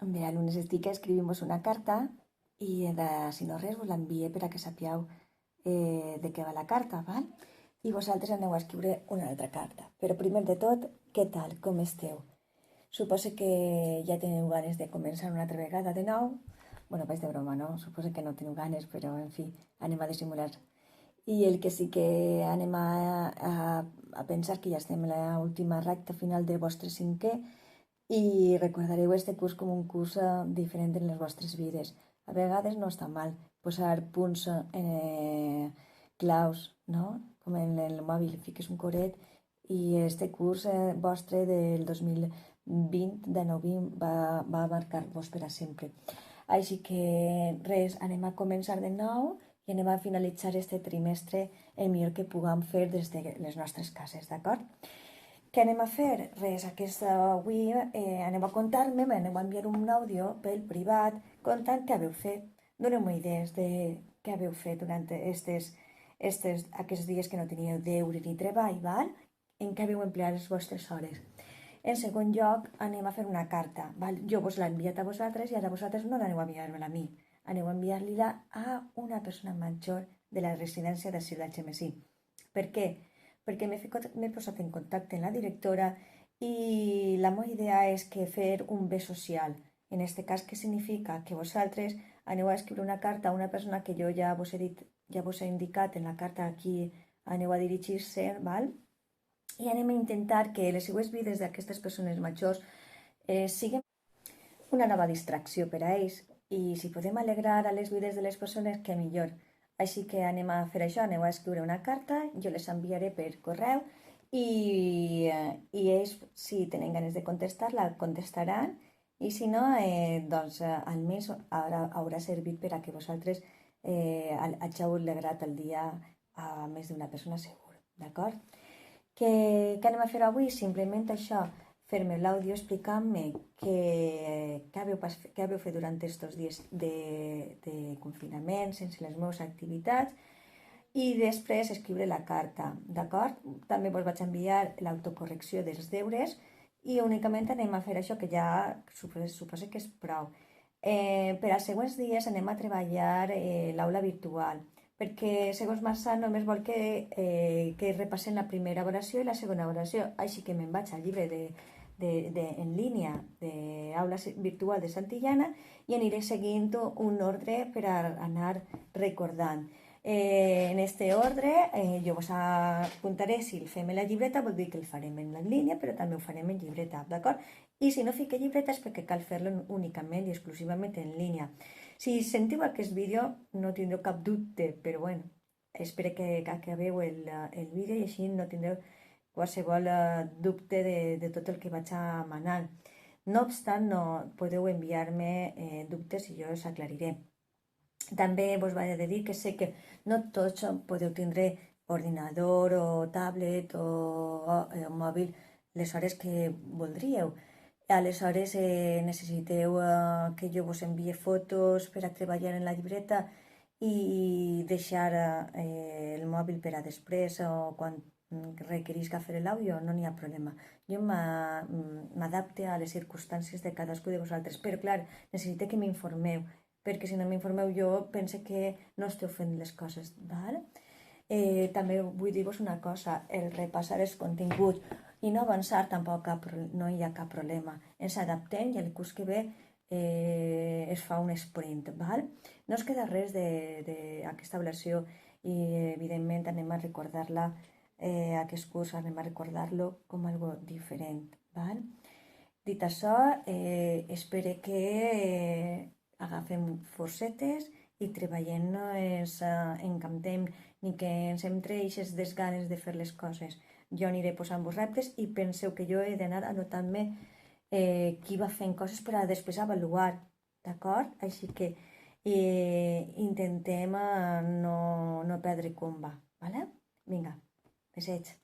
Bé, alumnes estic escrivim-vos una carta i si no res, vos l'envie per a que sapieu de què va la carta, val? I vosaltres aneu a escriure una altra carta. Però primer de tot, què tal? Com esteu? Suposo que ja teniu ganes de començar una altra vegada de nou. Bueno, vaig de broma, no? Suposo que no teniu ganes, però en fi, anem a dissimular. I el que sí que anem a pensar que ja estem a l'última recta final del vostre cinquè i recordareu este curs com un curs diferent en les vostres vides. A vegades no està mal posar punts claus, no? Com en el mòbil, fiques un coret i este curs vostre del 2020, de 9-20, va marcar-vos per a sempre. Així que res, anem a començar de nou i anem a finalitzar este trimestre el millor que puguem fer des de les nostres cases, d'acord? Què anem a fer? Res, avui aneu a contar-me, m'aneu a enviar un àudio pel privat contant què haveu fet. Doneu-me idees de què haveu fet durant aquests dies que no teníeu deure ni treball, val? En què haveu empleat les vostres hores. En segon lloc, anem a fer una carta, val? Jo vos l'he enviat a vosaltres i ara vosaltres no l'aneu a enviar-me-la a mi. Aneu a enviar-li-la a una persona major de la residència de Ciutat Gemesí. Per què? Perquè m'he posat en contacte amb la directora i la meva idea és que fer un bé social. En aquest cas, què significa? Que vosaltres aneu a escriure una carta a una persona que jo ja vos he dit, ja vos he indicat en la carta a qui aneu a dirigir-se, val? I anem a intentar que les seues vides d'aquestes persones majors siguin una nova distracció per a ells i si podem alegrar a les vides de les persones, que millor. Així que anem a fer això, aneu a escriure una carta, jo les enviaré per correu i ells, si tenen ganes de contestar, la contestaran i si no, doncs almenys haurà servit per a que vosaltres hàgiu alegrat el dia a més d'una persona segur, d'acord? Què anem a fer avui? Simplement això, fer-me l'àudio explicant-me què haveu fet durant aquests dies de confinament, sense les meves activitats, i després escriure la carta, d'acord? També vos vaig enviar l'autocorrecció dels deures i únicament anem a fer això, que ja suposo que és prou. Per als següents dies anem a treballar l'aula virtual, perquè segons Marçà només vol que repassen la primera oració i la segona oració, així que me'n vaig al llibre en línia d'aula virtual de Santillana i aniré seguint un ordre per a anar recordant. En este ordre jo vos apuntaré si el fem en la llibreta, vol dir que el farem en la línia, però també ho farem en llibreta, d'acord? I si no fique llibreta és perquè cal fer-lo únicament i exclusivament en línia. Si sentiu aquest vídeo no tindreu cap dubte, però bueno, espero que acabeu el vídeo i així no tindreu qualsevol dubte de tot el que vaig a manar. No obstant, no podeu enviar-me dubtes i jo us aclariré. També vos vaig a dir que sé que no tots podeu tindre ordinador o tablet o mòbil les hores que voldríeu. Aleshores necessiteu que jo vos envie fotos per a treballar en la llibreta i deixar el mòbil per a després o quan requerisca fer l'àudio, no n'hi ha problema. Jo m'adapte a les circumstàncies de cadascú de vosaltres, però clar, necessito que m'informeu, perquè si no m'informeu jo pense que no esteu fent les coses, val? També vull dir-vos una cosa, el repassar els continguts i no avançar tampoc no hi ha cap problema. Ens adaptem i el curs que ve es fa un sprint, val? No es queda res d'aquesta avaluació i evidentment anem a recordar-la, aquest curs anem a recordar-lo com algo diferent, val? Dit això, espero que agafem forcetes i treballem, no ens encantem ni que ens entre eixes desganes de fer les coses. Jo aniré posant-vos reptes i penseu que jo he d'anar anotant-me qui va fent coses per a després avaluar, d'acord? Així que intentem no perdre com va, vale? Vinga, besets.